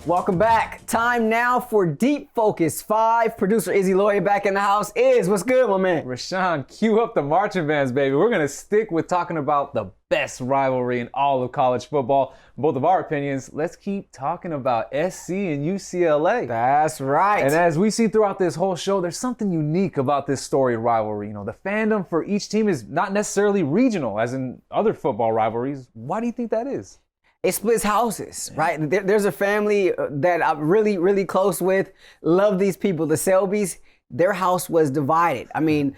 Welcome back. Time now for Deep Focus 5. Producer Izzy Loya back in the house. What's good, my man? Rashawn, cue up the marching bands, baby. We're going to stick with talking about the best rivalry in all of college football. Both of our opinions, let's keep talking about SC and UCLA. That's right. And as we see throughout this whole show, there's something unique about this storied rivalry. You know, the fandom for each team is not necessarily regional, as in other football rivalries. Why do you think that is? It splits houses, right? There's a family that I'm really, really close with. Love these people. The Selbys, their house was divided. I mean,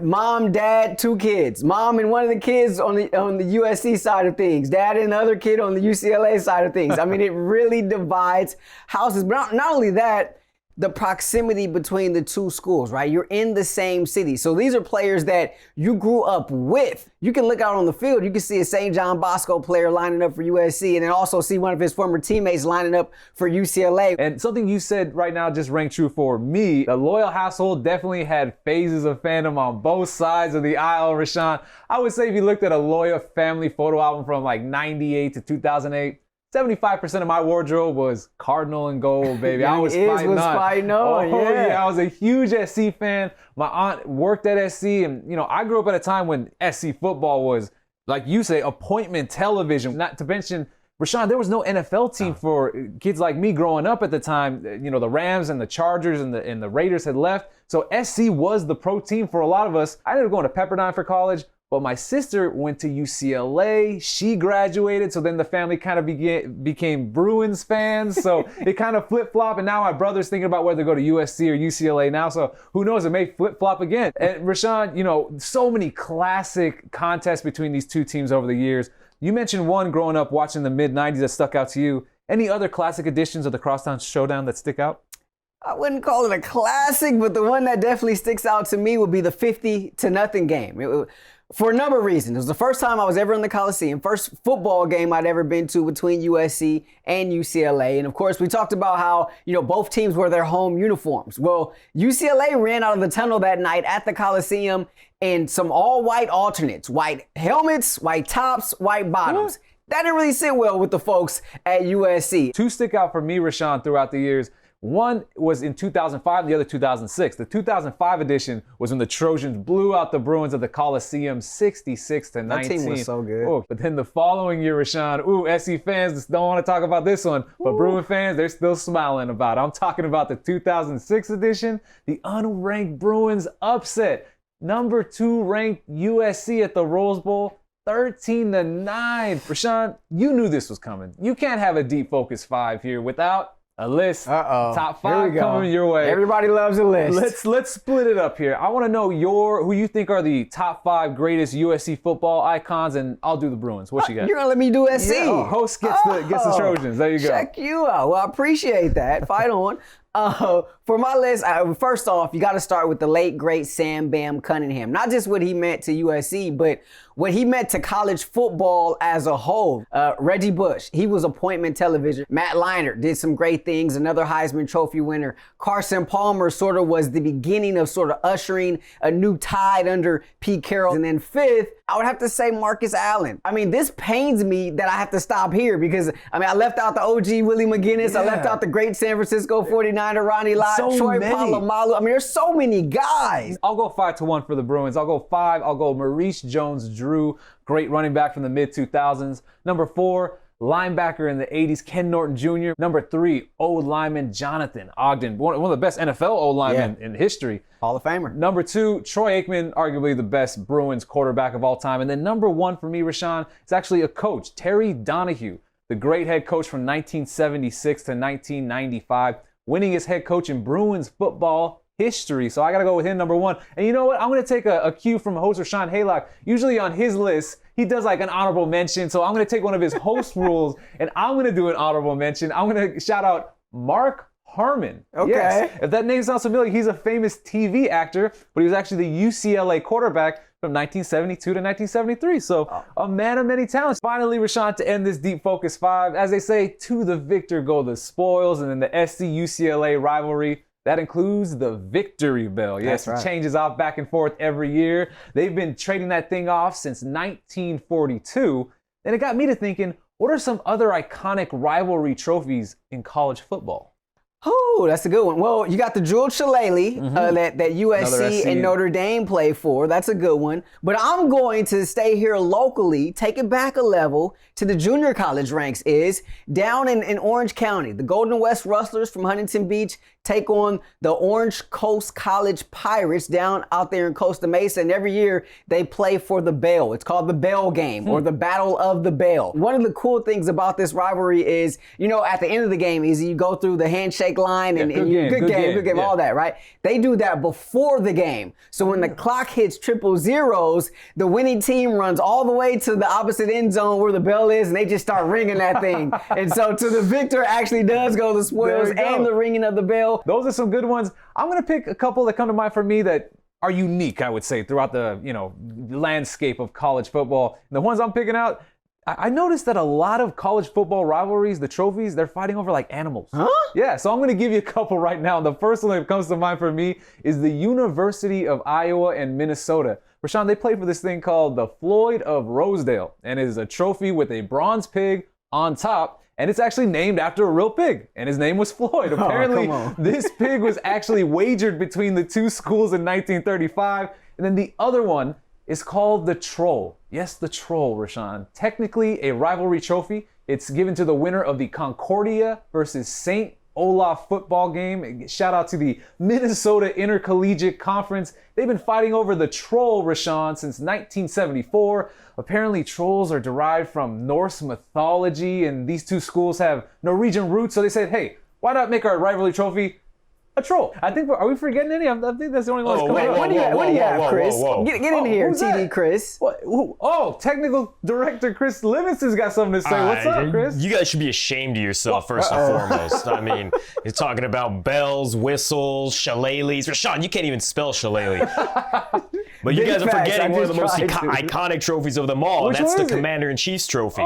mom, dad, two kids. Mom and one of the kids on the USC side of things. Dad and another kid on the UCLA side of things. I mean, it really divides houses. But not only that, the proximity between the two schools, right? You're in the same city. So these are players that you grew up with. You can look out on the field, you can see a St. John Bosco player lining up for USC and then also see one of his former teammates lining up for UCLA. And something you said right now just rang true for me. The Loyal household definitely had phases of fandom on both sides of the aisle, Rashawn. I would say if you looked at a Loyal family photo album from like 98 to 2008, 75% of my wardrobe was Cardinal and gold, baby. I was fighting on. Oh, yeah. I was a huge SC fan. My aunt worked at SC, and I grew up at a time when SC football was, like you say, appointment television. Not to mention, Rashawn, there was no NFL team for kids like me growing up at the time. The Rams and the Chargers and the Raiders had left, so SC was the pro team for a lot of us. I ended up going to Pepperdine for college. But my sister went to UCLA. She graduated, so then the family kind of became Bruins fans. So it kind of flip-flopped, and now my brother's thinking about whether to go to USC or UCLA now. So who knows? It may flip-flop again. And Rashawn, so many classic contests between these two teams over the years. You mentioned one growing up watching the mid-'90s that stuck out to you. Any other classic editions of the Crosstown Showdown that stick out? I wouldn't call it a classic, but the one that definitely sticks out to me would be the 50-0 game. For a number of reasons. It was the first time I was ever in the Coliseum, first football game I'd ever been to between USC and UCLA. And of course, we talked about how, both teams were their home uniforms. Well, UCLA ran out of the tunnel that night at the Coliseum in some all-white alternates, white helmets, white tops, white bottoms. That didn't really sit well with the folks at USC. Two stick out for me, Rashawn, throughout the years. One was in 2005, the other 2006. The 2005 edition was when the Trojans blew out the Bruins at the Coliseum 66-19. That team was so good. Oh, but then the following year, Rashawn, SC fans don't want to talk about this one, but Bruin fans, they're still smiling about it. I'm talking about the 2006 edition, the unranked Bruins upset. Number 2 ranked USC at the Rose Bowl. 13-9. Rashawn, you knew this was coming. You can't have a Deep Focus 5 here without a list. Top 5 coming your way. Everybody loves a list. Let's split it up here. I want to know who you think are the top 5 greatest USC football icons, and I'll do the Bruins. What you got? You're gonna let me do SC. Yeah, host gets the Trojans. There you go. Check you out. Well, I appreciate that. Fight on. For my list, first off, you got to start with the late, great Sam Bam Cunningham. Not just what he meant to USC, but what he meant to college football as a whole. Reggie Bush, he was appointment television. Matt Leinart did some great things, another Heisman Trophy winner. Carson Palmer sort of was the beginning of sort of ushering a new tide under Pete Carroll. And then fifth, I would have to say Marcus Allen. I mean, this pains me that I have to stop here because, I left out the OG Willie McGinnis. Yeah. I left out the great San Francisco 49er Ronnie Lott, Troy Polamalu. There's so many guys. I'll go 5-1 for the Bruins. I'll go 5. I'll go Maurice Jones-Drew, great running back from the mid-2000s. Number 4, linebacker in the 80s, Ken Norton Jr. Number 3, O-lineman Jonathan Ogden, one of the best NFL O-linemen in history. Hall of Famer. Number 2, Troy Aikman, arguably the best Bruins quarterback of all time. And then number 1 for me, Rashawn, is actually a coach, Terry Donahue, the great head coach from 1976 to 1995, winning as head coach in Bruins football history. So I got to go with him, number 1. And you know what? I'm going to take a cue from host Rashawn Haylock. Usually on his list, he does like an honorable mention. So I'm going to take one of his host rules, and I'm going to do an honorable mention. I'm going to shout out Mark Harmon. Okay. Yes. If that name sounds familiar, he's a famous TV actor, but he was actually the UCLA quarterback from 1972 to 1973. So a man of many talents. Finally, Rashawn, to end this Deep Focus 5, as they say, to the victor go the spoils, and then the SC-UCLA rivalry. That includes the Victory Bell. Yes, It changes off back and forth every year. They've been trading that thing off since 1942. And it got me to thinking, what are some other iconic rivalry trophies in college football? Oh, that's a good one. Well, you got the jeweled shillelagh that USC and Notre Dame play for. That's a good one. But I'm going to stay here locally, take it back a level to the junior college ranks, is down in Orange County. The Golden West Rustlers from Huntington Beach take on the Orange Coast College Pirates down out there in Costa Mesa. And every year they play for the Bell. It's called the Bell Game or the Battle of the Bell. One of the cool things about this rivalry is, at the end of the game, Izzy, you go through the handshake line and good game, yeah. all that, right? They do that before the game. So when the clock hits 000, the winning team runs all the way to the opposite end zone where the bell is, and they just start ringing that thing. And so to the victor actually does go the spoils and the ringing of the bell. Those are some good ones. I'm going to pick a couple that come to mind for me that are unique, I would say, throughout the, landscape of college football. And the ones I'm picking out, I noticed that a lot of college football rivalries, the trophies, they're fighting over like animals. Huh? Yeah, so I'm going to give you a couple right now. The first one that comes to mind for me is the University of Iowa and Minnesota. Rashawn, they play for this thing called the Floyd of Rosedale, and it is a trophy with a bronze pig on top, and it's actually named after a real pig, and his name was Floyd. Apparently, this pig was actually wagered between the two schools in 1935, and then the other one is called the Troll. Yes, the Troll, Rashawn. Technically a rivalry trophy. It's given to the winner of the Concordia versus St. Olaf football game. Shout out to the Minnesota Intercollegiate Conference. They've been fighting over the Troll, Rashawn, since 1974. Apparently, trolls are derived from Norse mythology, and these two schools have Norwegian roots, so they said, hey, why not make our rivalry trophy a troll? I think, are we forgetting any? I think that's the only one that's coming up. What do you have, Chris? Get in here, who's TD that? Chris. What? Technical director Chris Livingston's got something to say. What's up, Chris? You guys should be ashamed of yourself, first and foremost. I mean, you're talking about bells, whistles, shillelaghs. Rashawn, you can't even spell shillelagh. But you guys are forgetting one of the most iconic trophies of them all, and that's the Commander-in-Chief's trophy,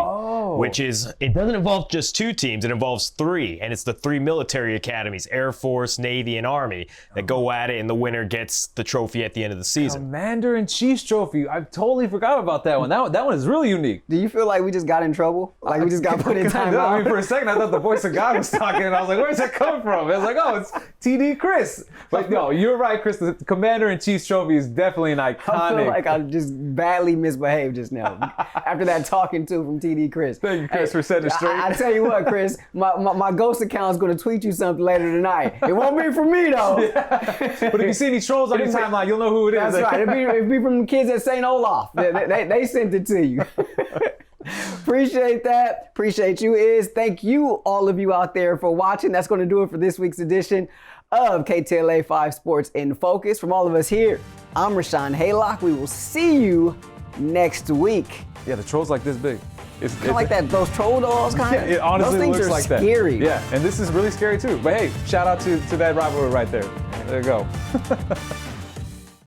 which is, it doesn't involve just two teams, it involves three, and it's the three military academies, Air Force, Navy, and Army, that go at it, and the winner gets the trophy at the end of the season. Commander-in-Chief's trophy. I totally forgot about that one. That one is really unique. Do you feel like we just got in trouble? Like we just got put in timeout? I mean, for a second, I thought the voice of God was talking, and I was like, where's that coming from? I was like, oh, it's TD Chris. But no, you're right, Chris. The Commander-in-Chief's trophy is definitely an iconic. I feel like I just badly misbehaved just now after that talking to from TD Chris. Thank you, Chris, for setting it straight. I tell you what, Chris, my ghost account is going to tweet you something later tonight. It won't be from me, though. Yeah. But if you see any trolls on your timeline, you'll know who it is. That's right. It'll be from the kids at St. Olaf. They sent it to you. Appreciate that. Appreciate you, Iz. Thank you, all of you out there, for watching. That's going to do it for this week's edition of KTLA 5 Sports in Focus. From all of us here, I'm Rashawn Haylock. We will see you next week. Yeah, the troll's like this big. It's kind of like that, those troll dolls kind of. It honestly those things looks are like scary. that. Yeah, and this is really scary too. But hey, shout out to that rivalry right there. There you go.